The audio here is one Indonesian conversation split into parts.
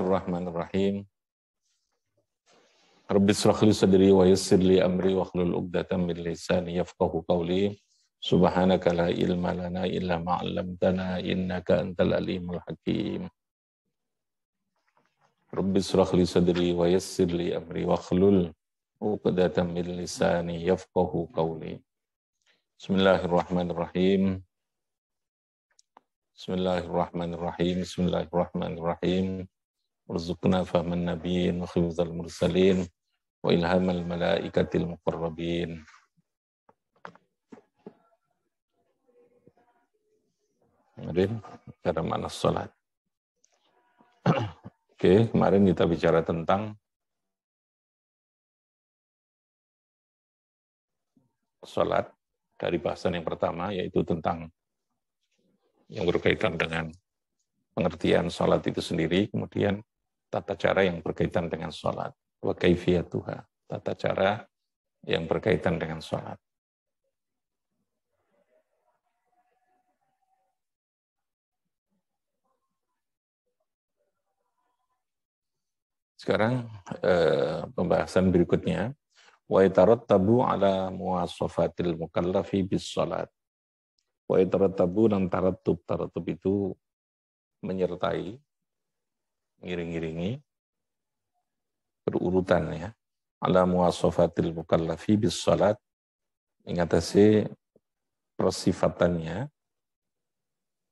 Bismillahirrahmanirrahim. Rabbi shrah li sadri wa yassir li amri wa hlul 'uqdatam min lisani yafqahu qawli. Subhanaka la ilma lana illa ma 'allamtana innaka antal alimul hakim. Rabbi shrah li sadri wa yassir li amri wa hlul 'uqdatam min lisani yafqahu qawli. Bismillahirrahmanirrahim. Bismillahirrahmanirrahim. Bismillahirrahmanirrahim. Warzuqna fahman nabiyyin wa khifzal mursalin wa ilhamal malaikatil muqarrabin. Kemarin cara mana salat. Oke, kemarin kita bicara tentang salat dari bahasan yang pertama, yaitu tentang yang berkaitan dengan pengertian salat itu sendiri, kemudian tata cara yang berkaitan dengan salat, wa kaifiyatuha, tata cara yang berkaitan dengan salat. Sekarang pembahasan berikutnya, wa yatarattabu ala muwasafatil mukallafi bis salat. Wa yatarattabu, dan taratub itu menyertai, ngiring-ngiringi, berurutan ya, ala muwasafatil mukallafi bis salat, mengatasi persifatannya,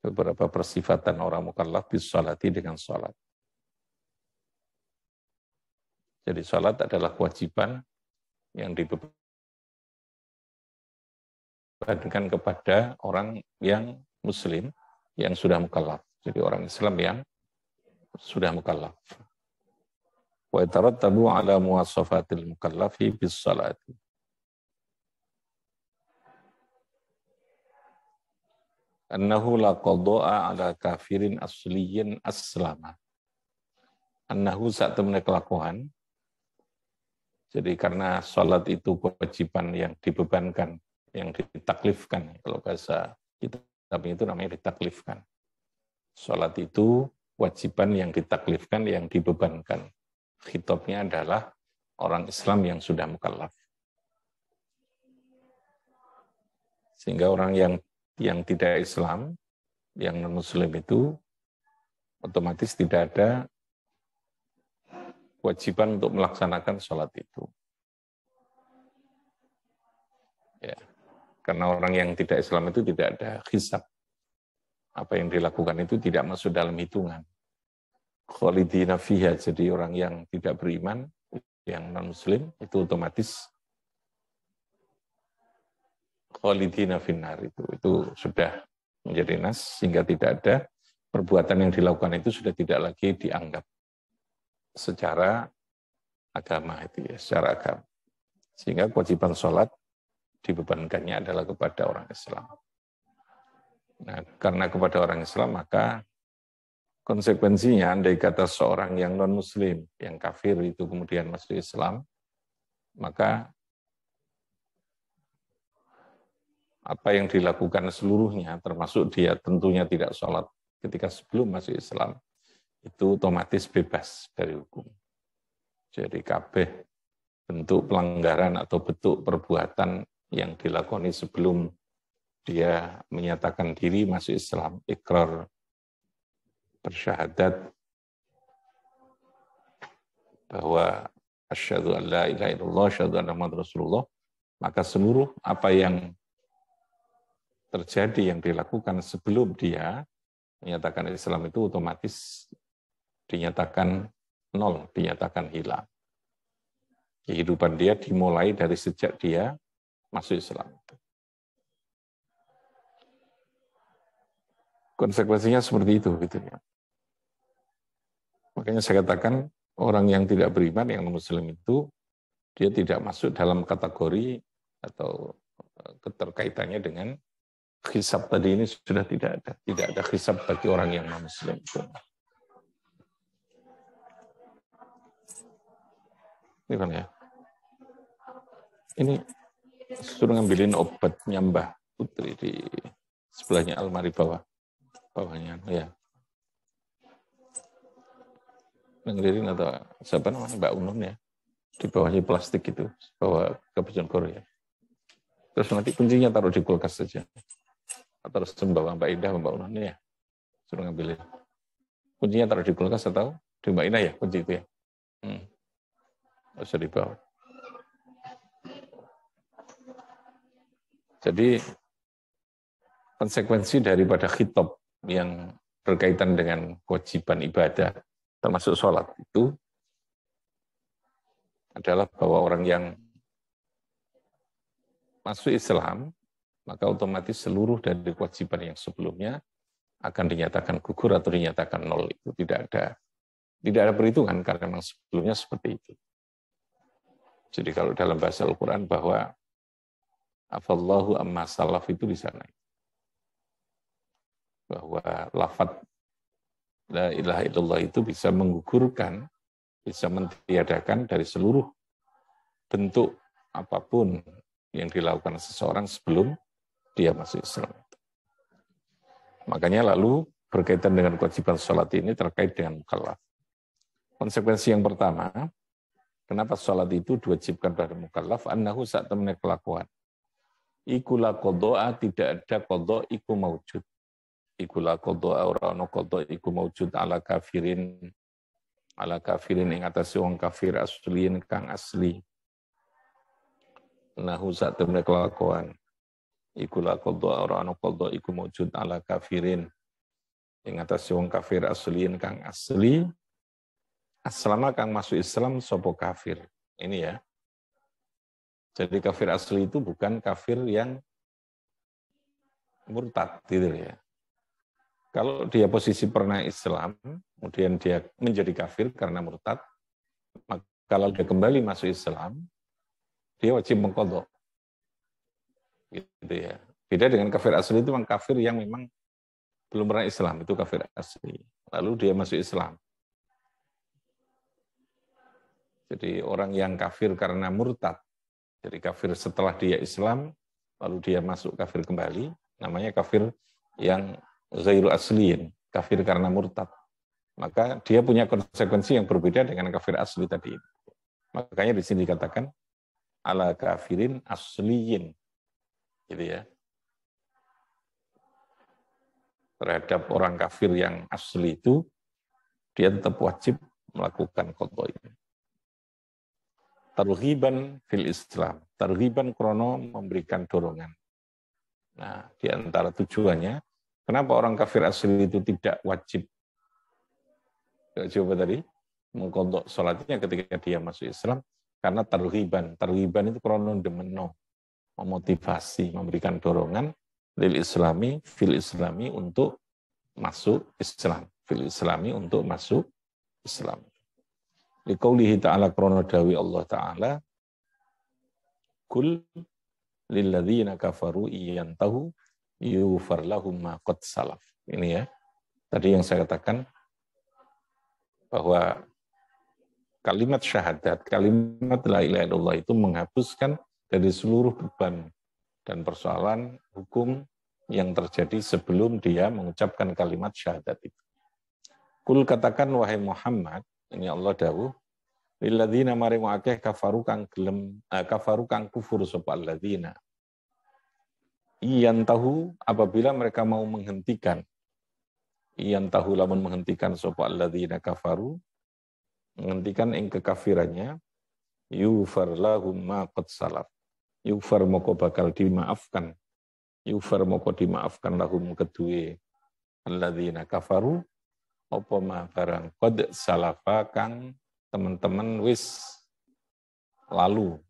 beberapa persifatan orang mukallaf bis salati dengan salat. Jadi salat adalah kewajiban yang dibebankan kepada orang yang muslim yang sudah mukallaf. Jadi orang Islam yang sudah mukallaf. Wa yatarattabu ala muwasafatil mukallafi bis salati. Annahu la qada'a ala kafirin asliyin aslama. Annahu saat temen kelakuan. Jadi karena salat itu kewajiban yang dibebankan, yang ditaklifkan. Kalau bahasa kitab itu namanya ditaklifkan. Salat itu kewajiban yang ditaklifkan, yang dibebankan. Khitabnya adalah orang Islam yang sudah mukallaf. Sehingga orang yang tidak Islam, yang non-Muslim itu otomatis tidak ada kewajiban untuk melaksanakan sholat itu. Ya, karena orang yang tidak Islam itu tidak ada hisab. Apa yang dilakukan itu tidak masuk dalam hitungan. Khalidina fiha, jadi orang yang tidak beriman, yang non-Muslim, itu otomatis khalidina finnar, itu sudah menjadi nas, sehingga tidak ada perbuatan yang dilakukan itu sudah tidak lagi dianggap secara agama itu ya, secara agama. Sehingga kewajiban sholat dibebankannya adalah kepada orang Islam. Nah, karena kepada orang Islam, maka konsekuensinya, andai kata seorang yang non-Muslim, yang kafir itu kemudian masuk Islam, maka apa yang dilakukan seluruhnya, termasuk dia tentunya tidak sholat ketika sebelum masuk Islam, itu otomatis bebas dari hukum. Jadi kabeh bentuk pelanggaran atau bentuk perbuatan yang dilakoni sebelum dia menyatakan diri masuk Islam, ikrar, bersyahadat bahwa asyhadu an la ilaha illallah, asyhadu anna muhammadar rasulullah, maka seluruh apa yang terjadi yang dilakukan sebelum dia menyatakan Islam itu otomatis dinyatakan nol, dinyatakan hilang. Kehidupan dia dimulai dari sejak dia masuk Islam. Konsekuensinya seperti itu gitu ya. Makanya saya katakan orang yang tidak beriman, yang non-Muslim itu dia tidak masuk dalam kategori atau keterkaitannya dengan hisab tadi ini sudah tidak ada hisab bagi orang yang non-Muslim itu. Ini kan ya. Ini suruh ngambilin obatnya Mbah Putri di sebelahnya almari bawahnya ya. Ngelirin atau siapa namanya Mbak Unun ya, di bawahnya plastik itu, bawa ke Bojonegoro ya. Terus nanti kuncinya taruh di kulkas saja. Atau harus membawa Mbak Indah, Mbak Unun ya, suruh ngambilin. Kuncinya taruh di kulkas atau di Mbak Indah ya, kunci itu ya. Harus dibawa. Jadi konsekuensi daripada khitab yang berkaitan dengan kewajiban ibadah, termasuk sholat itu, adalah bahwa orang yang masuk Islam, maka otomatis seluruh dari kewajiban yang sebelumnya akan dinyatakan gugur atau dinyatakan nol. Itu tidak ada perhitungan karena memang sebelumnya seperti itu. Jadi kalau dalam bahasa Al-Quran bahwa afallahu amma salaf itu di sana. Bahwa lafadz la ilaha illallah itu bisa menggugurkan, bisa mentiadakan dari seluruh bentuk apapun yang dilakukan seseorang sebelum dia masuk Islam. Makanya lalu berkaitan dengan kewajiban sholat ini terkait dengan mukallaf. Konsekuensi yang pertama, kenapa sholat itu diwajibkan pada mukallaf? Annahu saat temennya kelakuan. Iku la qadha'a, tidak ada qadha' iku maujud. Iku la qadha'a ora ana qadha' iku maujud ala kafirin ing atase wong kafir asliin kang asli. Nahu saat temennya kelakuan. Iku la qadha' ora ana qadha' iku maujud ala kafirin ing atase wong kafir asliin kang asli. Aslama kang masuk Islam sopo kafir. Ini ya. Jadi kafir asli itu bukan kafir yang murtad gitu ya. Kalau dia posisi pernah Islam, kemudian dia menjadi kafir karena murtad, maka kalau dia kembali masuk Islam, dia wajib mengqadha. Gitu ya. Beda dengan kafir asli itu memang kafir yang memang belum pernah Islam, itu kafir asli. Lalu dia masuk Islam. Jadi orang yang kafir karena murtad, jadi kafir setelah dia Islam, lalu dia masuk kafir kembali, namanya kafir yang ghairu asliin, kafir karena murtad. Maka dia punya konsekuensi yang berbeda dengan kafir asli tadi. Makanya di sini dikatakan ala kafirin asliyin. Gitu ya. Terhadap orang kafir yang asli itu, dia tetap wajib melakukan qadha ini. Targhiban fil Islam. Targhiban krono memberikan dorongan. Nah, di antara tujuannya, kenapa orang kafir asli itu tidak wajib? Coba tadi, mengqadha sholatnya ketika dia masuk Islam, karena targhiban. Targhiban itu krono demeno, memotivasi, memberikan dorongan lil islami, fil islami untuk masuk Islam. Fil islami untuk masuk Islam. Liqaulihi ta'ala krono dawi Allah Ta'ala kul lilladzina kafaru iyantahu yufar lahum ma qad salaf. Ini ya. Tadi yang saya katakan bahwa kalimat syahadat, kalimat la ilaha illallah itu menghapuskan dari seluruh beban dan persoalan hukum yang terjadi sebelum dia mengucapkan kalimat syahadat itu. Kul katakan wahai Muhammad, ini Allah dawuh, lilladzina maring akeh kafaru kang kufur sapa alladzina. Iyan tahu apabila mereka mau menghentikan. Iyan tahu lamun menghentikan sapa alladzina kafaru, menghentikan ing kekafirannya, yufar lahum ma qad salaf. Yufar moko bakal dimaafkan. Yufar moko dimaafkan lahum kedue alladzina kafaru apa ma barang qad salafa kang teman-teman wis lalu.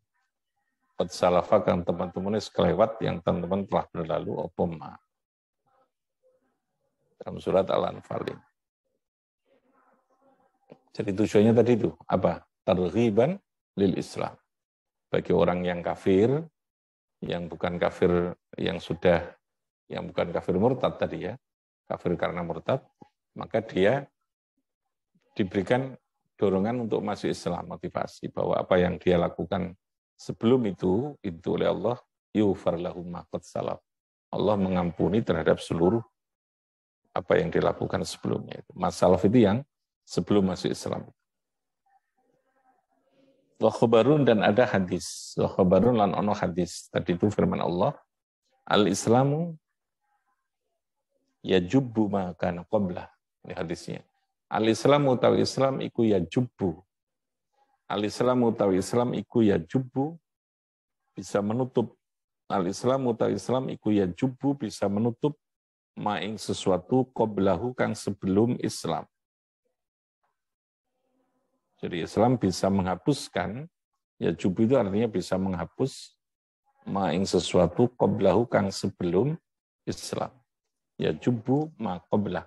Qad salafa kang teman-teman wis kelewat yang teman-teman telah berlalu apa ma. Dalam surat Al-Anfal ini. Jadi tujuannya tadi itu apa? Targhiban lil Islam. Bagi orang yang kafir, yang bukan kafir yang bukan kafir murtad tadi ya, kafir karena murtad, maka dia diberikan dorongan untuk masuk Islam, motivasi bahwa apa yang dia lakukan sebelum itu oleh Allah, yufar lahum ma qad salaf. Allah mengampuni terhadap seluruh apa yang dilakukan sebelumnya. Masalaf itu yang sebelum masuk Islam. Wa khabarun, dan ada hadis. Wa khabarun lan ono hadis. Tadi itu firman Allah, al-Islamu yajubbu ma kana qablah. Ini hadisnya. Al-Islamu utawi Islam iku yajubbu. Al-Islamu utawi Islam iku yajubbu, bisa menutup. Al-Islamu utawi Islam iku yajubbu, bisa menutup maing sesuatu qablahu kang sebelum Islam. Jadi Islam bisa menghapuskan, ya jubu itu artinya bisa menghapus maing sesuatu qablahu kang sebelum Islam. Ya jubu ma qablah.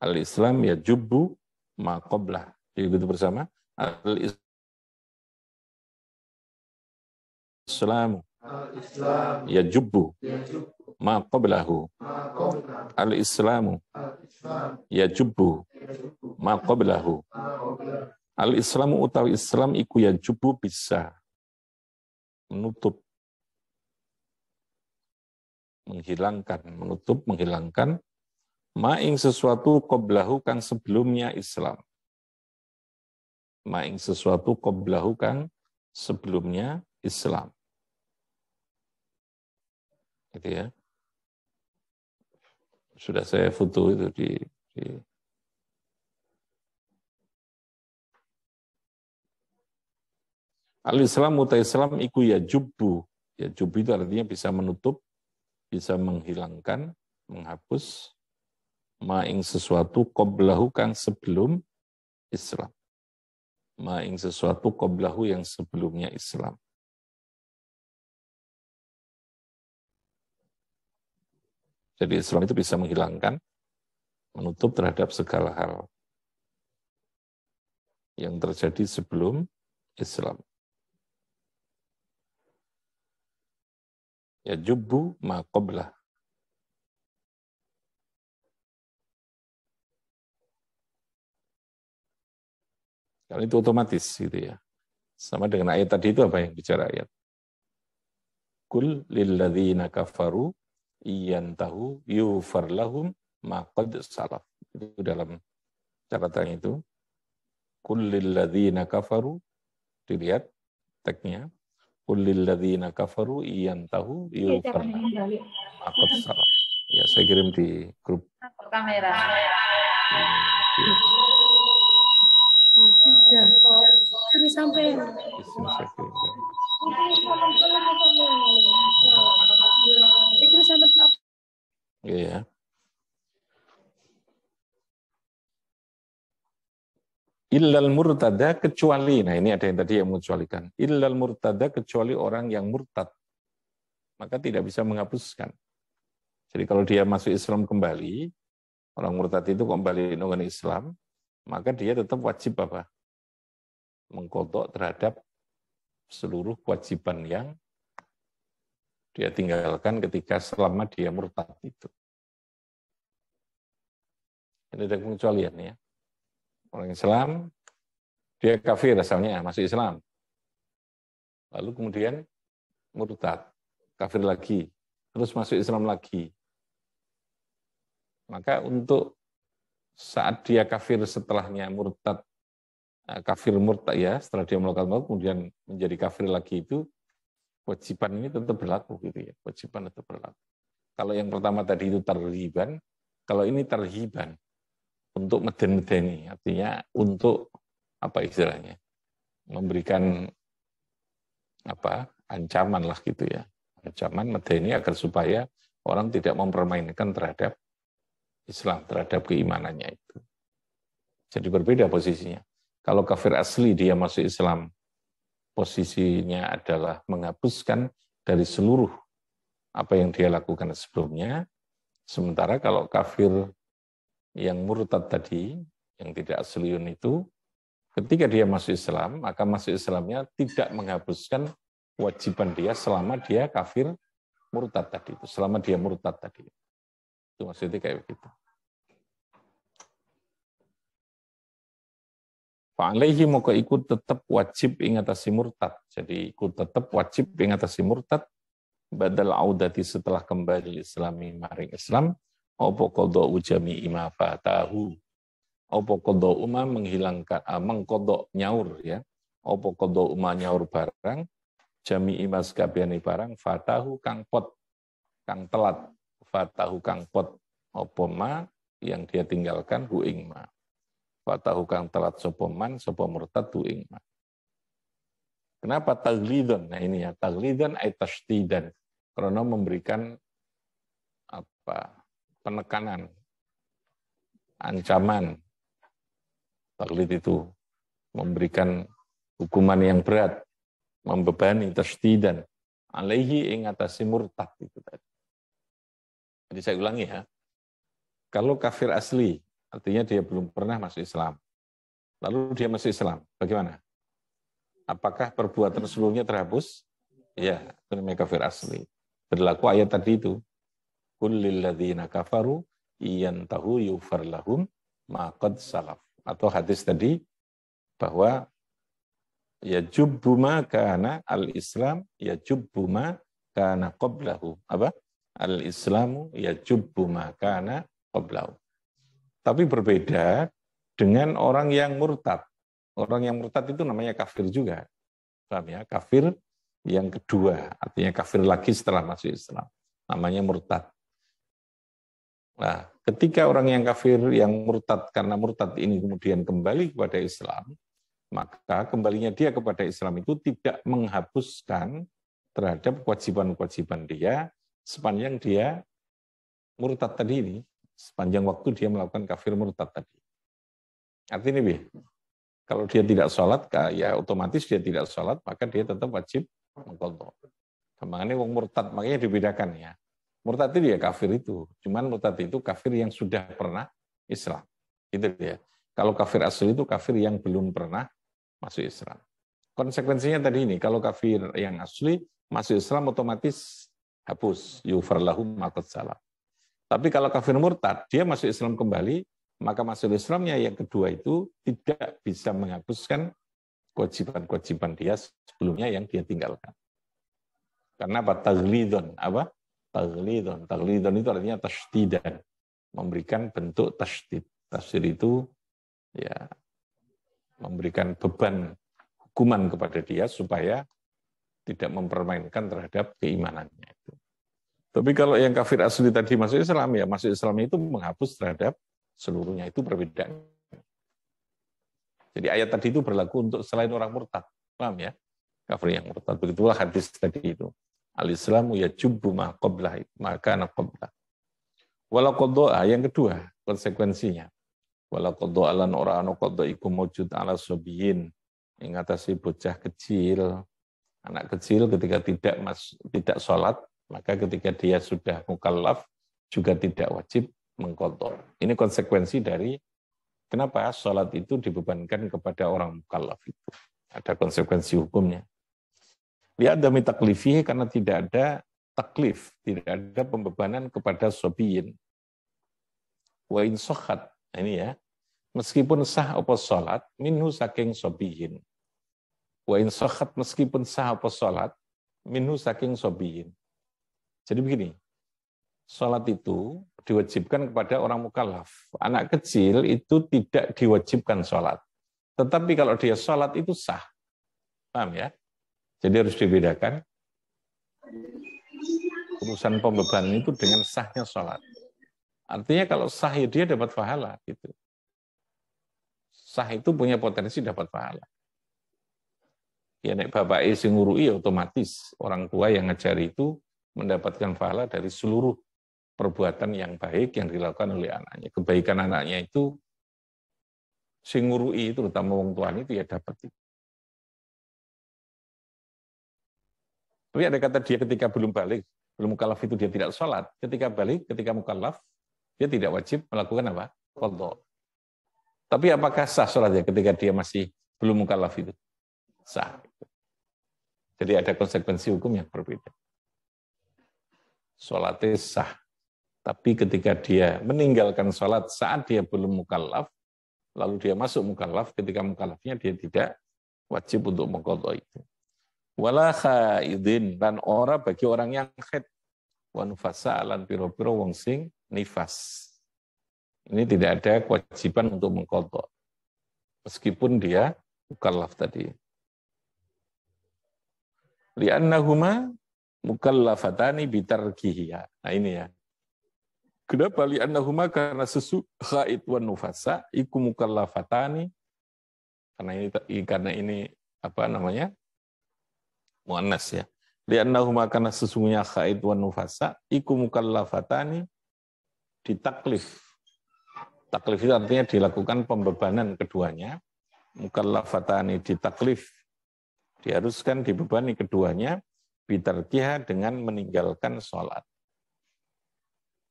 Al-Islam ya jubu ma qablah. Jadi itu bersama. Al-Islam ya jubu ma qablahu. Al-Islamu yajubbu ma qablahu. Al-Islamu utawi Islam iku yajubbu, bisa menutup, menghilangkan, menutup, menghilangkan maing sesuatu qablahu kang sebelumnya Islam. Maing sesuatu qablahu kang sebelumnya Islam. Gitu ya. Sudah saya foto itu di Al-Islam utai Islam iku ya jubbu. Ya jubbu itu artinya bisa menutup, bisa menghilangkan, menghapus maing sesuatu qablahu kang sebelum Islam. Maing sesuatu qablahu yang sebelumnya Islam. Jadi Islam itu bisa menghilangkan, menutup terhadap segala hal yang terjadi sebelum Islam. Ya jubbu ma qablah. Kalau itu otomatis gitu ya. Sama dengan ayat tadi itu, apa yang bicara ayat? Kul lilladzina kafaru iyantahu yufar lahum ma qad salaf. Itu dalam catatan itu. Kul lilladzina kafaru, dilihat tagnya. Kul lilladzina kafaru iyantahu yufar lahum ma qad salaf. Ya, saya kirim di grup kamera. Ini sampai. Sini saya kirim. Iya. Illal murtada, kecuali, nah ini ada yang tadi yang mengecualikan. Illal murtada, kecuali orang yang murtad. Maka tidak bisa menghapuskan. Jadi kalau dia masuk Islam kembali, orang murtad itu kembali dengan Islam, maka dia tetap wajib apa? Mengqadha terhadap seluruh kewajiban yang dia tinggalkan ketika selama dia murtad itu. Ini ada pengecualian ya. Orang Islam, dia kafir asalnya, masuk Islam. Lalu kemudian murtad, kafir lagi, terus masuk Islam lagi. Maka untuk saat dia kafir setelahnya murtad, kafir murtad ya, setelah dia melakukan maut, kemudian menjadi kafir lagi itu, kewajiban ini tetap berlaku gitu ya, kewajiban tetap berlaku. Kalau yang pertama tadi itu tarhiban, kalau ini tarhiban, untuk meden-medeni, artinya untuk apa istilahnya, memberikan apa ancaman lah gitu ya, ancaman medeni agar supaya orang tidak mempermainkan terhadap Islam, terhadap keimanannya itu. Jadi berbeda posisinya. Kalau kafir asli dia masuk Islam, posisinya adalah menghapuskan dari seluruh apa yang dia lakukan sebelumnya. Sementara kalau kafir yang murtad tadi, yang tidak asliun itu, ketika dia masuk Islam, maka masuk Islamnya tidak menghapuskan kewajiban dia selama dia kafir murtad tadi itu, selama dia murtad tadi. Itu maksudnya kayak begitu. Fa'alaihi maka ikut tetap wajib ingatasi murtad. Jadi ikut tetap wajib ingatasi murtad badal audati setelah kembali Islami maring Islam apa qadha ujami ima fatahu, Opo qadha uma menghilangkan mengqadha nyaur ya. Opo qadha uma nyaur barang jami'i mas kabehane barang fatahu kang pot kang telat fatahu kang pot opo ma yang dia tinggalkan hu ing ma. Fatahu kang telat sapa man sapa murtad hu ing ma. Kenapa taglidon? Nah ini ya, taglidon ay tashdidan. Karena memberikan penekanan, ancaman. Taglid itu memberikan hukuman yang berat, membebani tashdidan. Alaihi ing atase murtad itu tadi. Jadi saya ulangi ya. Kalau kafir asli, artinya dia belum pernah masuk Islam. Lalu dia masuk Islam, bagaimana? Apakah perbuatan sebelumnya terhapus? Ya, itu namanya kafir asli. Berlaku ayat tadi itu. Kullil ladzina kafaru iyantahu yufar lahum ma qad salaf. Atau hadis tadi bahwa ya jubbu ma kana al-islam ya jubbu ma kana qablahu. Apa? Al-islamu ya jubbu ma kana qablahu. Tapi berbeda dengan orang yang murtad. Orang yang murtad itu namanya kafir juga. Paham ya? Kafir yang kedua, artinya kafir lagi setelah masuk Islam. Namanya murtad. Nah, ketika orang yang kafir, yang murtad, karena murtad ini kemudian kembali kepada Islam, maka kembalinya dia kepada Islam itu tidak menghapuskan terhadap kewajiban-kewajiban dia sepanjang dia murtad tadi ini, sepanjang waktu dia melakukan kafir murtad tadi. Artinya ini, kalau dia tidak sholat, ya otomatis dia tidak sholat, maka dia tetap wajib mengqadha. Makanya wong murtad, makanya dibedakan ya. Murtad itu ya kafir itu, cuman murtad itu kafir yang sudah pernah Islam. Itu dia. Kalau kafir asli itu kafir yang belum pernah masuk Islam. Konsekuensinya tadi ini, kalau kafir yang asli masuk Islam otomatis hapus, yufar lahum ma qad salaf. Tapi kalau kafir murtad, dia masuk Islam kembali, maka masuk Islamnya yang kedua itu tidak bisa menghapuskan kewajiban-kewajiban dia sebelumnya yang dia tinggalkan. Karena apa? Taglidon. Apa? Taglidon. Taglidon itu artinya tashdidan. Memberikan bentuk tashdid. Tashdid itu ya memberikan beban hukuman kepada dia supaya tidak mempermainkan terhadap keimanannya itu. Tapi kalau yang kafir asli tadi masuk Islam, ya masuk Islam itu menghapus terhadap seluruhnya, itu perbedaan. Jadi ayat tadi itu berlaku untuk selain orang murtad. Paham ya? Kafir yang murtad. Begitulah hadis tadi itu. Al-Islamu yajubbu ma qablah, maka na qablah. Wala qadha, yang kedua konsekuensinya. Wala qadha lan ora ana qadha iku mujud ala sobiyin. Ing atase bocah kecil, anak kecil ketika tidak sholat, maka ketika dia sudah mukallaf juga tidak wajib mengqadha. Ini konsekuensi dari kenapa sholat itu dibebankan kepada orang mukallaf itu. Ada konsekuensi hukumnya. Li'adami taklifihi, karena tidak ada taklif, tidak ada pembebanan kepada sobiyin. Wa in sahhat, ini ya, meskipun sah apa sholat, minhu saking sobiyin. Wa in sahhat, meskipun sah apa sholat, minhu saking sobiyin. Jadi begini, sholat itu diwajibkan kepada orang mukallaf. Anak kecil itu tidak diwajibkan sholat. Tetapi kalau dia sholat itu sah. Paham ya? Jadi harus dibedakan urusan pembebanan itu dengan sahnya sholat. Artinya kalau sah ya dia dapat pahala. Gitu. Sah itu punya potensi dapat pahala. Ya nek bapak sing ngurui otomatis orang tua yang ngajari itu mendapatkan pahala dari seluruh perbuatan yang baik yang dilakukan oleh anaknya. Kebaikan anaknya itu sing ngurui, terutama wong tuane itu ya dapat itu. Tapi ada kata dia ketika belum balik, belum mukallaf itu dia tidak sholat. Ketika balik, ketika mukallaf, dia tidak wajib melakukan apa? Qadha. Tapi apakah sah sholatnya ketika dia masih belum mukallaf itu? Sah. Jadi ada konsekuensi hukum yang berbeda. Sholatnya sah. Tapi ketika dia meninggalkan sholat saat dia belum mukallaf, lalu dia masuk mukallaf, ketika mukallafnya dia tidak wajib untuk mengqadha itu. Wala khaidin, dan ora bagi orang yang haid, wa nufasa lan piro-piro wong sing nifas. Ini tidak ada kewajiban untuk mengqadha. Meskipun dia mukallaf tadi. Li'annahuma mukallafatani bitarkihiya. Nah ini ya. Kenapa li'annahuma? Karena haid wan nufasa iku mukallafatani. Karena ini apa namanya? Muannas ya. Li'annahuma karena sesungguhnya haid wan nufasa iku mukallafatani ditaklif. Taklif itu artinya dilakukan pembebanan keduanya. Mukallafatani ditaklif. Diharuskan dibebani keduanya bitarkiha dengan meninggalkan sholat.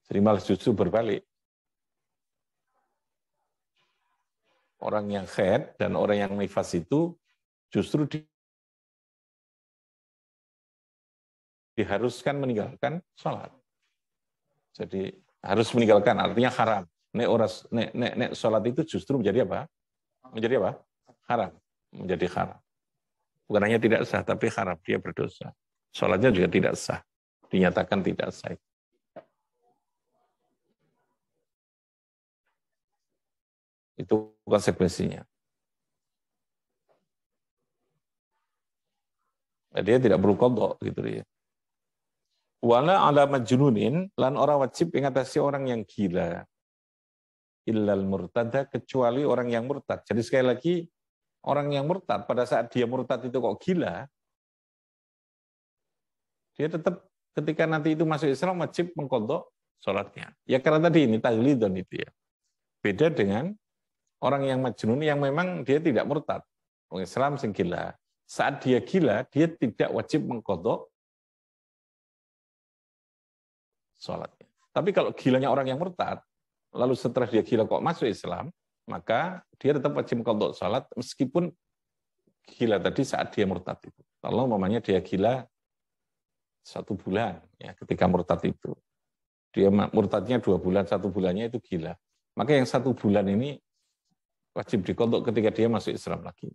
Jadi malah justru berbalik. Orang yang haid dan orang yang nifas itu justru diharuskan meninggalkan sholat. Jadi harus meninggalkan, artinya haram. Nek sholat itu justru menjadi apa? Menjadi apa? Haram. Menjadi haram. Bukan hanya tidak sah, tapi haram. Dia berdosa. Sholatnya juga tidak sah. Dinyatakan tidak sah. Itu konsekuensinya. Dia tidak perlu qadha gitu ya. Wala ala majnunin lan ora wajib ingatasi orang yang gila. Illal murtada, kecuali orang yang murtad. Jadi sekali lagi orang yang murtad pada saat dia murtad itu kok gila, dia tetap ketika nanti itu masuk Islam wajib mengqadha salatnya. Ya karena tadi ini taglidun itu ya. Beda dengan orang yang majnun yang memang dia tidak murtad. Orang Islam sing gila. Saat dia gila, dia tidak wajib mengqadha salatnya. Tapi kalau gilanya orang yang murtad, lalu setelah dia gila kok masuk Islam, maka dia tetap wajib mengqadha salat meskipun gila tadi saat dia murtad itu. Kalau umpamanya dia gila 1 bulan ya ketika murtad itu. Dia murtadnya 2 bulan, 1 bulannya itu gila. Maka yang 1 bulan ini wajib diqadha ketika dia masuk Islam lagi.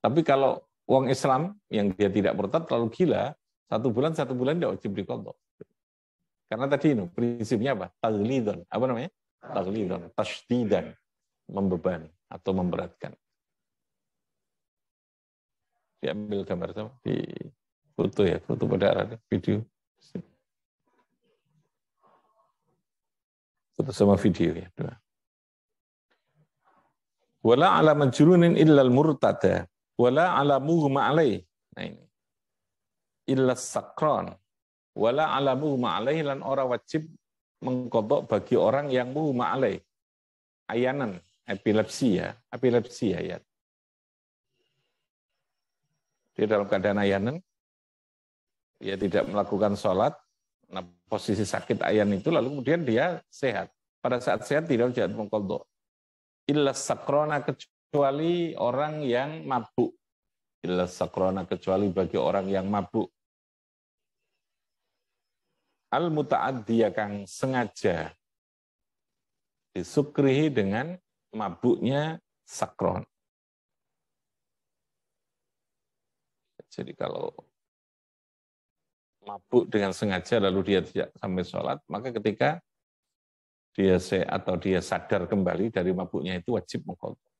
Tapi kalau orang Islam yang dia tidak murtad terlalu gila, 1 bulan tidak wajib diqadha. Karena tadi ini prinsipnya apa? Taglidun. Apa namanya? Taglidun, tashdidan, membebani atau memberatkan. Diambil gambar sama di foto ya, foto pada arah video. Foto sama video ya, dua. Wala ala majrunin illal murtada, wala ala mughma alaih. Nah ini. Illa sakran. Wala ala mughma alaih, lan ora wajib mengqadha bagi orang yang mughma alaih. Ayanan, epilepsi ya, ya. Dia dalam keadaan ayanan, dia tidak melakukan sholat, nah posisi sakit ayan itu, lalu kemudian dia sehat. Pada saat sehat tidak wajib mengqadha. Illa sakrona, kecuali orang yang mabuk. Illa sakrona, kecuali bagi orang yang mabuk. Al-muta'addiya, kang sengaja disukrihi dengan mabuknya sakron. Jadi kalau mabuk dengan sengaja lalu dia tidak sampai sholat, maka ketika dia atau dia sadar kembali dari mabuknya itu wajib mengqadha.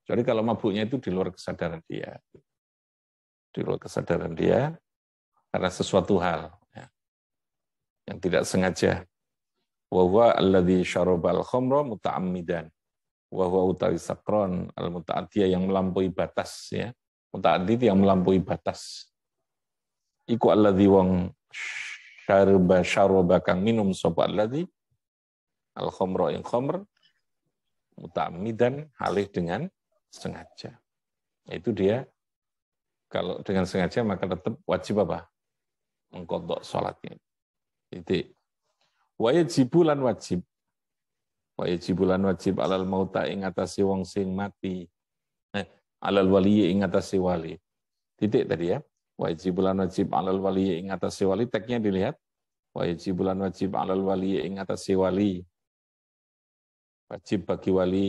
Jadi kalau mabuknya itu di luar kesadaran dia. Di luar kesadaran dia karena sesuatu hal ya, yang tidak sengaja. Wa huwa alladzi syarabal khamra muta'ammidan. Wa huwa utawi sakron al-muta'addiyah, yang melampaui batas ya. Muta'addid yang melampaui batas. Iku alladzi wong syaraba kang minum sapa alladzi al-khamra yang khamr muta'ammidan, halih dengan sengaja. Itu dia kalau dengan sengaja maka tetap wajib apa? Mengqadha salatnya. Itu wajibulan wajib. Wajibulan wajib alal mauta ing atase wong sing mati. Alal wali ing atase wali. Titik tadi ya. Wajibulan wajib alal wali ing atase wali, teknya dilihat. Wajibulan wajib alal wali ing atase wali. Wajib bagi wali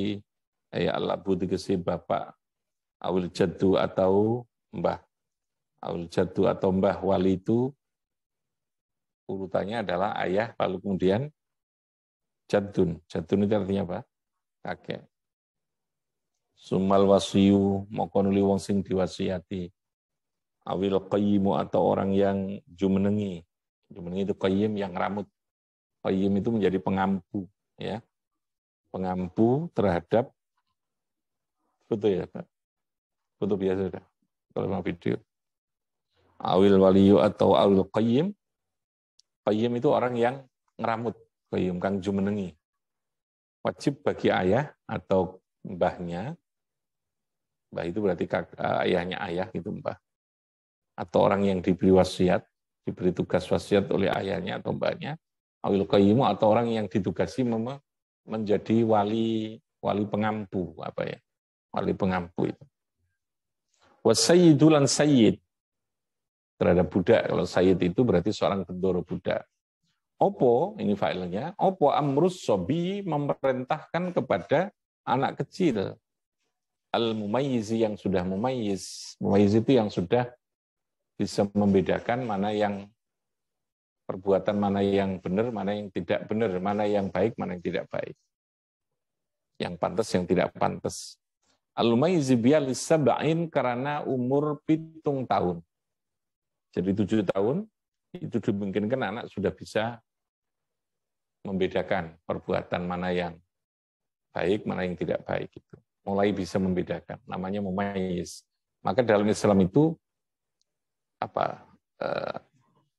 ya al-abu tegese bapak, awil jaddu atau mbah. Awil jaddu atau mbah wali itu urutannya adalah ayah, lalu kemudian Jadun. Jadun itu artinya apa? Kakek. Sumal wasiyu moko nuli wong sing diwasiati. Awil qayyimu atau orang yang jumenengi. Jumenengi itu qayyim yang rambut. Qayyim itu menjadi pengampu, ya. Pengampu terhadap foto ya, Pak. Foto biasa dah. Kalau mau video. Awil waliyu atau awil qayyim. Qayyim itu orang yang ngeramut, qayyim kang jumenengi. Wajib bagi ayah atau mbahnya. Mbah itu berarti ayahnya ayah gitu, mbah. Atau orang yang diberi wasiat, diberi tugas wasiat oleh ayahnya atau mbahnya. Awil qayyimu atau orang yang ditugasi menjadi wali pengampu, apa ya? Wali pengampu itu. Wasayyidulan sayyid terhadap budak. Kalau sayyid itu berarti seorang bendoro budak. Opo, ini failnya, opo amrus sobi memerintahkan kepada anak kecil. Al-mumayyizi yang sudah mumayyiz. Mumayyiz itu yang sudah bisa membedakan mana yang perbuatan, mana yang benar, mana yang tidak benar, mana yang baik, mana yang tidak baik. Yang pantas, yang tidak pantas. Al-mumayyizi bialis sab'in karena umur 7 tahun. Jadi 7 tahun, itu dimungkinkan anak sudah bisa membedakan perbuatan mana yang baik, mana yang tidak baik. Gitu. Mulai bisa membedakan, namanya mumayyiz. Maka dalam Islam itu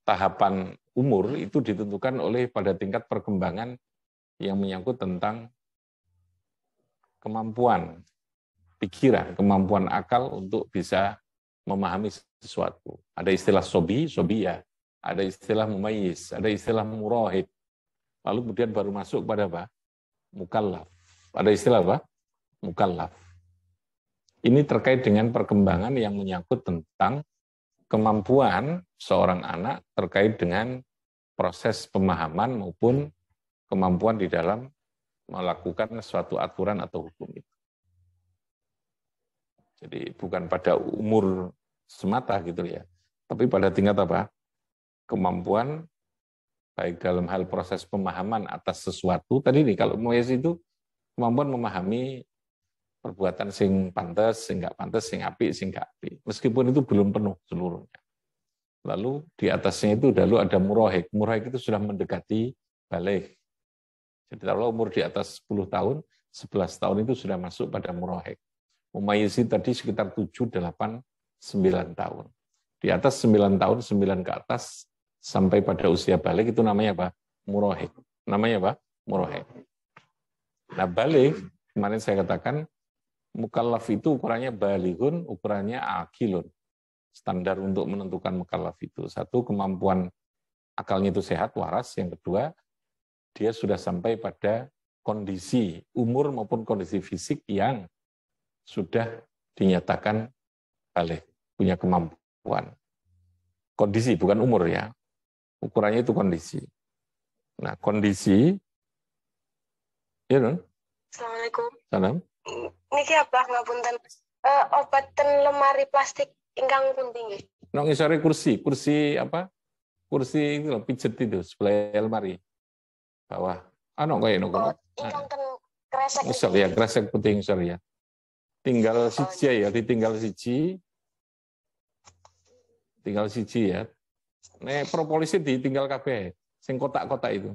tahapan umur itu ditentukan oleh pada tingkat perkembangan yang menyangkut tentang kemampuan pikiran, kemampuan akal untuk bisa memahami sesuatu. Ada istilah sobi, sobiyah, ada istilah mumayyiz, ada istilah murahid. Lalu kemudian baru masuk pada apa? Mukallaf. Ada istilah apa? Mukallaf. Ini terkait dengan perkembangan yang menyangkut tentang kemampuan seorang anak terkait dengan proses pemahaman maupun kemampuan di dalam melakukan suatu aturan atau hukum itu. Jadi bukan pada umur semata gitu ya, tapi pada tingkat apa? Kemampuan baik dalam hal proses pemahaman atas sesuatu. Tadi nih kalau mumayyiz itu kemampuan memahami perbuatan sing pantas, sing nggak pantas, sing apik, sing nggak apik. Meskipun itu belum penuh seluruhnya. Lalu di atasnya itu lalu ada murahik. Murahik itu sudah mendekati balik. Jadi kalau umur di atas 10 tahun, 11 tahun itu sudah masuk pada murahik. Mumayyiz tadi sekitar 7, 8, 9 tahun. Di atas 9 tahun, 9 ke atas, sampai pada usia balik itu namanya apa? Murahik. Namanya apa? Murahik. Nah balik, kemarin saya katakan, mukallaf itu ukurannya balighun, ukurannya akilun. Standar untuk menentukan mukallaf itu. Satu, kemampuan akalnya itu sehat, waras. Yang kedua, dia sudah sampai pada kondisi umur maupun kondisi fisik yang sudah dinyatakan balik, punya kemampuan. Kondisi, bukan umur ya. Ukurannya itu kondisi. Nah, kondisi, ya non? Assalamualaikum. Salam. Niki apa ngapunten? Obat ten lemari plastik ingkang pundi nggih? Nang ngisore kursi apa? Kursi itu loh, pijet itu sebelah lemari. Bawah. Kok ya kono. Ingkang ten kresek. Misal ya, kresek putih ngisor ya. Tinggal siji ya, ditinggal siji. Tinggal siji ya. Nek propolis ditinggal kabeh. Sing kotak-kotak itu.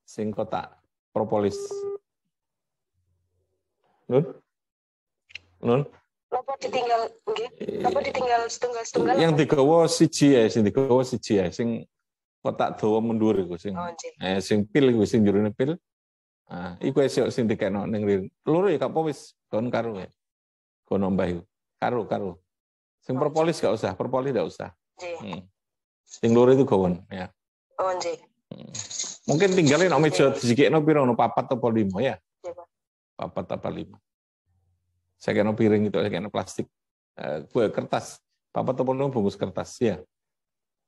Sing kotak propolis. Nun? Napa ditinggal nggih? Napa ditinggal setunggal-setunggal? Yang digawa siji ya, sing kotak dawa mundur iku sing. Sing pil iku sing jerone pil. Ah, iku esuk sing dikekno ning loro ya apa wis kon karo ya. Kono mbah iku. Karo. Sing propolis gak usah, propolis gak usah. Nggih. Sing loro itu gawon ya. Oh, nggih. Mungkin tinggalin nek meja dijikekno pira ono 4 atau 5 ya. Nggih, Pak. 4 atau 5. Saya kena piring itu, saya kena plastik. Kertas. 4 atau 5 bungkus kertas ya.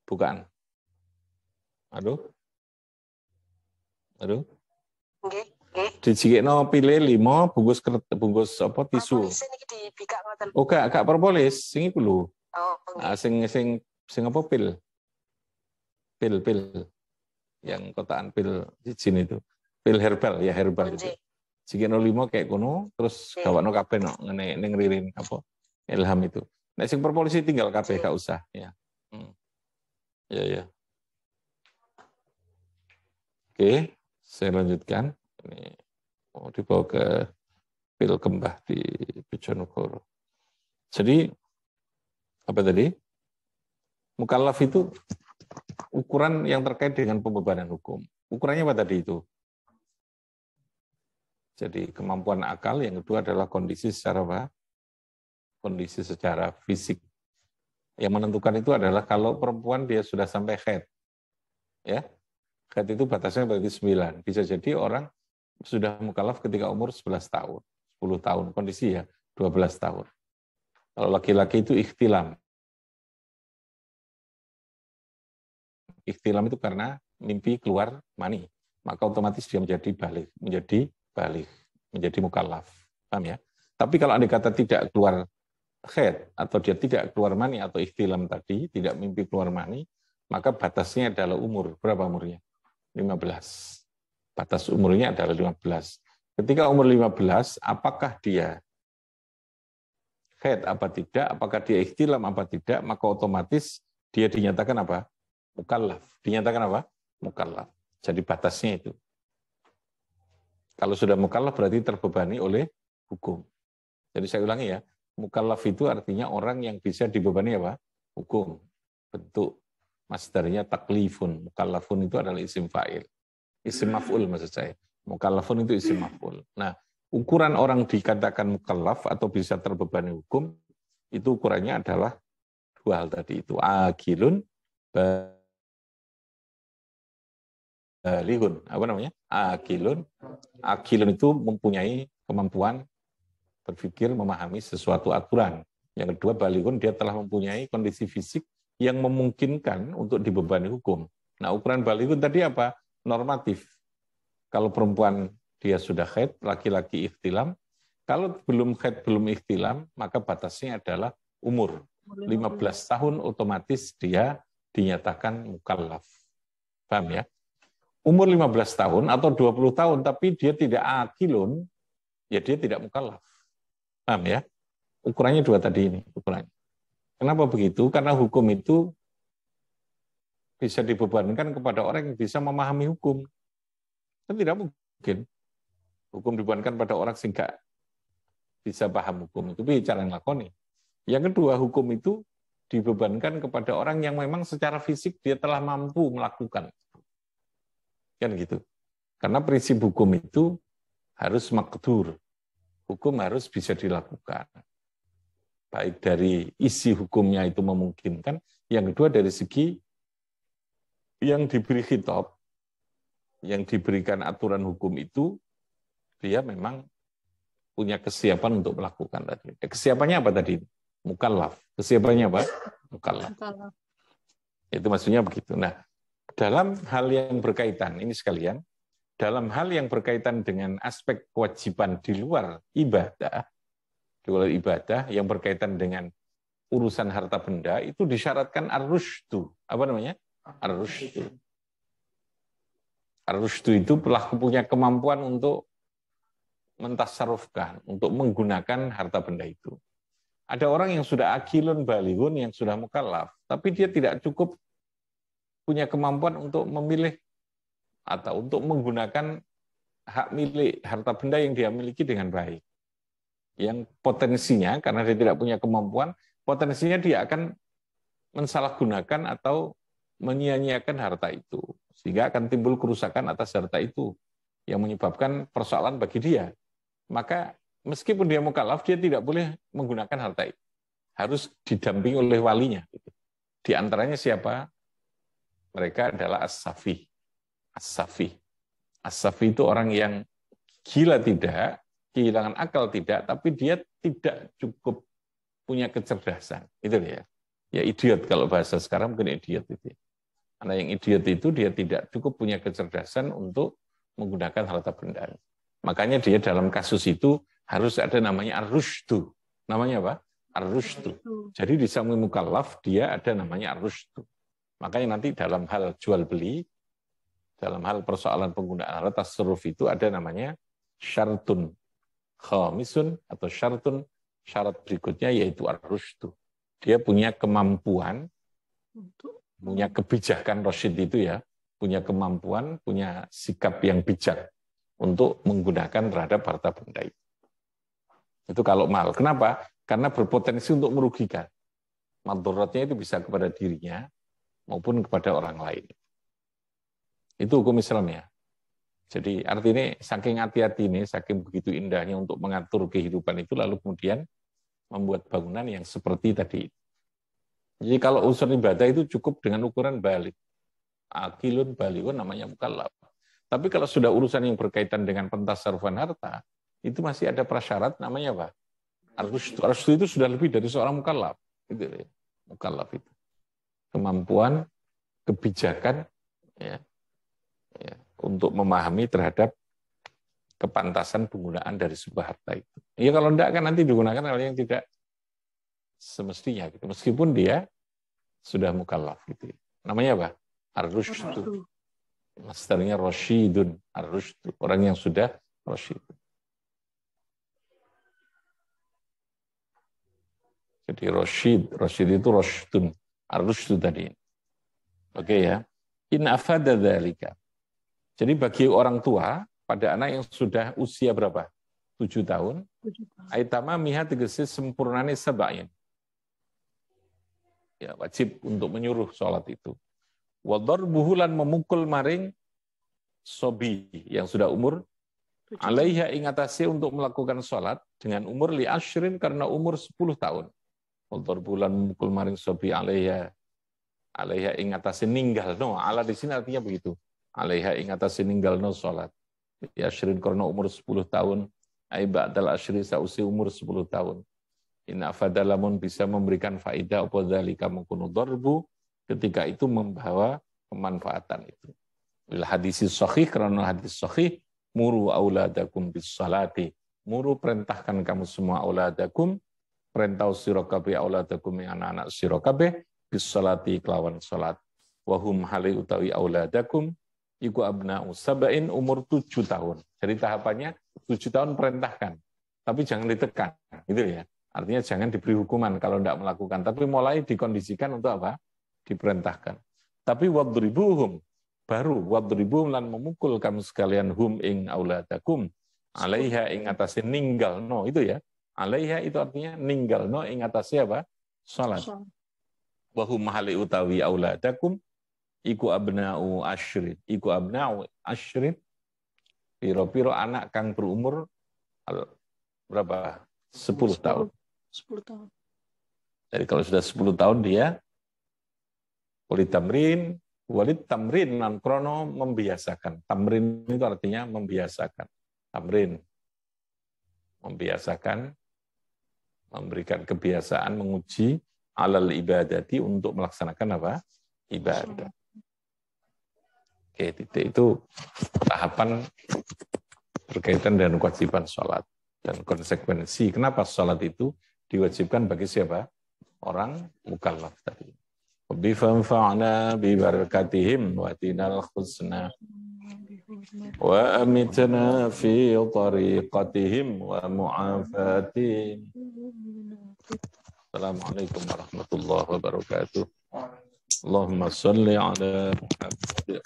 Bukan. Aduh. Nggih. Dijikekno pilih 5 bungkus apa tisu. Propolis niki dibikak ngoten. Oh, gak propolis, sing iku lho. Oh, nggih. Sing apa pil. Pil. Yang kotaan pil jijin itu. Pil herbal ya, herbal itu. Nggih. Jika 05 kayak kono, terus Nggih. gawakno kabeh no ning ririn apa ilham itu. Nek sing polisi tinggal kabeh Nggih. gak usah ya. Ya ya. Oke, saya lanjutkan. Ini mau dibawa ke Pil Kembah di Bojonegoro. Jadi apa tadi? Mukallaf itu ukuran yang terkait dengan pembebanan hukum. Ukurannya apa tadi itu? Jadi kemampuan akal, yang kedua adalah kondisi secara apa? Kondisi secara fisik. Yang menentukan itu adalah kalau perempuan dia sudah sampai haid. Ya. Haid itu batasnya berarti 9. Bisa jadi orang sudah mukallaf ketika umur 11 tahun, 10 tahun, kondisi ya 12 tahun. Kalau laki-laki itu ikhtilam. Ikhtilam itu karena mimpi keluar mani, maka otomatis dia menjadi balik, menjadi mukallaf. Paham ya? Tapi kalau andai kata tidak keluar haid atau dia tidak keluar mani atau ikhtilam tadi, tidak mimpi keluar mani, maka batasnya adalah umur. Berapa umurnya? 15. Batas umurnya adalah 15. Ketika umur 15, apakah dia haid apa tidak, apakah dia ikhtilam apa tidak, maka otomatis dia dinyatakan apa? Mukallaf. Dinyatakan apa? Mukallaf. Jadi batasnya itu. Kalau sudah mukallaf berarti terbebani oleh hukum. Jadi saya ulangi ya, mukallaf itu artinya orang yang bisa dibebani apa? Hukum. Bentuk masdarnya taklifun. Mukallafun itu adalah isim fa'il. Isim maf'ul maksud saya. Mukallafun itu isim maf'ul. Nah, ukuran orang dikatakan mukallaf atau bisa terbebani hukum, itu ukurannya adalah dua hal tadi itu. Akilun, balihun. Apa namanya? Akilun. Akilun itu mempunyai kemampuan berpikir, memahami sesuatu aturan. Yang kedua, balihun, dia telah mempunyai kondisi fisik yang memungkinkan untuk dibebani hukum. Nah, ukuran balihun tadi apa? Normatif. Kalau perempuan dia sudah haid, laki-laki ikhtilam. Kalau belum haid, belum ikhtilam, maka batasnya adalah umur. 15 tahun otomatis dia dinyatakan mukallaf. Paham ya? Umur 15 tahun atau 20 tahun, tapi dia tidak akilun, ya dia tidak mukallaf. Paham ya? Ukurannya dua tadi ini. Ukurannya. Kenapa begitu? Karena hukum itu bisa dibebankan kepada orang yang bisa memahami hukum. Kan tidak mungkin hukum dibebankan pada orang sing gak bisa paham hukum. Itu bicara nglakoni. Yang kedua, hukum itu dibebankan kepada orang yang memang secara fisik dia telah mampu melakukan. Kan gitu. Karena prinsip hukum itu harus maqdur. Hukum harus bisa dilakukan. Baik dari isi hukumnya itu memungkinkan, yang kedua dari segi yang diberi khitab, yang diberikan aturan hukum itu, dia memang punya kesiapan untuk melakukan tadi. Kesiapannya apa tadi? Mukallaf. Kesiapannya apa? Mukallaf. Itu maksudnya begitu. Nah, dalam hal yang berkaitan, ini sekalian, dalam hal yang berkaitan dengan aspek kewajiban di luar ibadah yang berkaitan dengan urusan harta benda, itu disyaratkan ar-rusydu. Apa namanya? Ar-rusydu. Ar-rusydu itu pelaku punya kemampuan untuk mentasarrufkan, untuk menggunakan harta benda itu. Ada orang yang sudah akilun balihun, yang sudah mukallaf, tapi dia tidak cukup punya kemampuan untuk memilih atau untuk menggunakan hak milik harta benda yang dia miliki dengan baik. Yang potensinya, karena dia tidak punya kemampuan, potensinya dia akan mensalahgunakan atau menyia-nyiakan harta itu. Sehingga akan timbul kerusakan atas harta itu yang menyebabkan persoalan bagi dia. Maka meskipun dia mukallaf, dia tidak boleh menggunakan harta itu. Harus didampingi oleh walinya. Di antaranya siapa? Mereka adalah as-safi. As-safi. As-safi itu orang yang gila tidak, kehilangan akal tidak, tapi dia tidak cukup punya kecerdasan. Itu dia. Ya idiot kalau bahasa sekarang mungkin idiot itu. Karena yang idiot itu dia tidak cukup punya kecerdasan untuk menggunakan harta benda. Makanya dia dalam kasus itu harus ada namanya ar-rusydu. Namanya apa? Ar-rusydu. Jadi di samping mukallaf dia ada namanya ar-rusydu. Makanya nanti dalam hal jual beli, dalam hal persoalan penggunaan alat tasarruf itu ada namanya syartun khamisun atau syartun, syarat berikutnya yaitu ar-rusydu. Dia punya kemampuan, punya kebijakan rasyid itu ya, punya kemampuan, punya sikap yang bijak untuk menggunakan terhadap harta benda itu. Itu kalau mal. Kenapa? Karena berpotensi untuk merugikan. Madharatnya itu bisa kepada dirinya maupun kepada orang lain. Itu hukum Islam ya. Jadi artinya saking hati-hati ini, saking begitu indahnya untuk mengatur kehidupan itu, lalu kemudian membuat bangunan yang seperti tadi. Jadi kalau unsur ibadah itu cukup dengan ukuran balik. Akilun balighun namanya mukallaf. Tapi kalau sudah urusan yang berkaitan dengan pentasarrufan harta, itu masih ada prasyarat namanya apa? Ar-rusydu itu sudah lebih dari seorang mukallaf. Itu ya. Mukallaf itu. Kemampuan, kebijakan, ya, untuk memahami terhadap kepantasan penggunaan dari sebuah harta itu. Ya kalau tidak kan nanti digunakan hal yang tidak semestinya gitu. Meskipun dia sudah mukallaf gitu. Namanya apa? Ar-rusydu. Masdarnya rasyidun, ar-rusydu, orang yang sudah rasyid. Jadi rasyid itu rasydun, ar-rusydu tadi. Oke ya. In afada dzalika. Jadi bagi orang tua pada anak yang sudah usia berapa? 7 tahun. Aitama miha tegese sempurnane sab'in. Ya, wajib untuk menyuruh sholat itu. Wa darbuhu lan memukul maring sobi yang sudah umur alaiha ing atase untuk melakukan sholat dengan umur li asyrin karena umur 10 tahun. Wa darbuhu lan memukul maring sobi alaiha ing atase ninggalno. Ala di sini artinya begitu. Alaiha ing atase ninggalno sholat. Li asyrin karena umur 10 tahun. Ai ba'dal asyri sausi umur 10 tahun. In afadalamun bisa memberikan faedah apa dzalika mengkono darbu ketika itu membawa kemanfaatan itu. Bil hadis sahih karena hadis sahih muru auladakum bis salati. Muru perintahkan kamu semua auladakum, perintah sira kabeh auladakum yang anak-anak sira kabeh bis salati kelawan salat. Wa hum hali utawi auladakum iku abna'u sab'in umur 7 tahun. Jadi tahapannya 7 tahun perintahkan. Tapi jangan ditekan, gitu ya. Artinya jangan diberi hukuman kalau tidak melakukan. Tapi mulai dikondisikan untuk apa? Diperintahkan. Tapi wadribuhum. Baru wadribuhum lan memukul kamu sekalian hum ing auladakum. Alaiha ing atase ninggal no. Itu ya. Alaiha itu artinya ninggal no ing atase apa? Salat. Wahum hali utawi auladakum. Iku abna'u asyrid. Iku abna'u asyrid. Piro-piro anak kang berumur berapa? 10 tahun. 10 tahun. Jadi kalau sudah 10 tahun dia walid tamrin nan krono membiasakan. Tamrin itu artinya membiasakan. Tamrin membiasakan, memberikan kebiasaan, menguji alal ibadati untuk melaksanakan apa? Ibadah. Oke, itu tahapan berkaitan dengan kewajiban sholat dan konsekuensi. Kenapa sholat itu diwajibkan bagi siapa? Orang mukallaf tadi. Bifanfa'na bibarakatihim wa tinal khusna wa amitna fi tariqatihim wa mu'afatihim. Assalamualaikum warahmatullahi wabarakatuh. Allahumma salli ala Muhammad.